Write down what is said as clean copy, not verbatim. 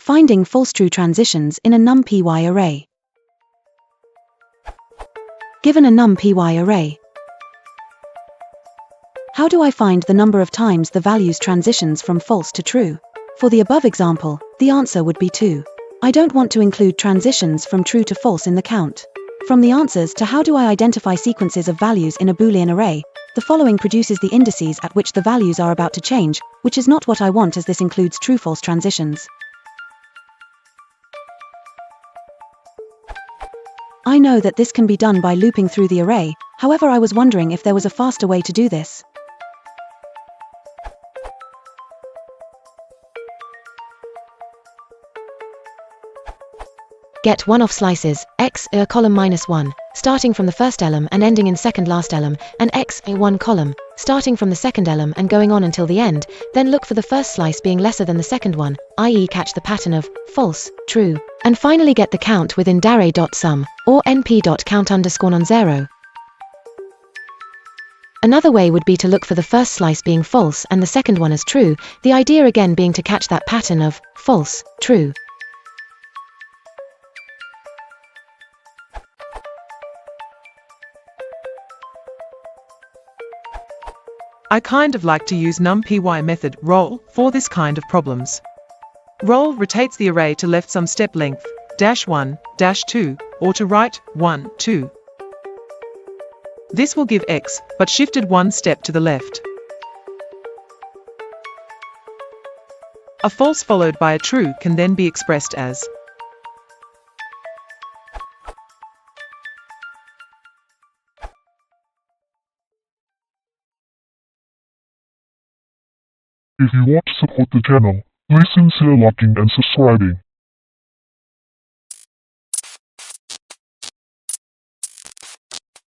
Finding false-true transitions in a Numpy array. Given a Numpy array, how do I find the number of times the values transitions from false to true? For the above example, the answer would be 2. I don't want to include transitions from true to false in the count. From the answers to how do I identify sequences of values in a Boolean array, the following produces the indices at which the values are about to change, which is not what I want as this includes true-false transitions. I know that this can be done by looping through the array, however I was wondering if there was a faster way to do this. Get one-off slices, x a column -1, starting from the first elem and ending in second last elem, and x a 1 column, starting from the second elem and going on until the end, then look for the first slice being lesser than the second one, i.e. catch the pattern of false, true, and finally get the count within darray.sum, or np.count_non0. Another way would be to look for the first slice being false and the second one as true, the idea again being to catch that pattern of false, true. I kind of like to use Numpy method roll for this kind of problems. Roll rotates the array to left some step length, -1, -2, or to right, 1, 2. This will give x, but shifted one step to the left. A false followed by a true can then be expressed as If you want to support the channel, please consider liking and subscribing.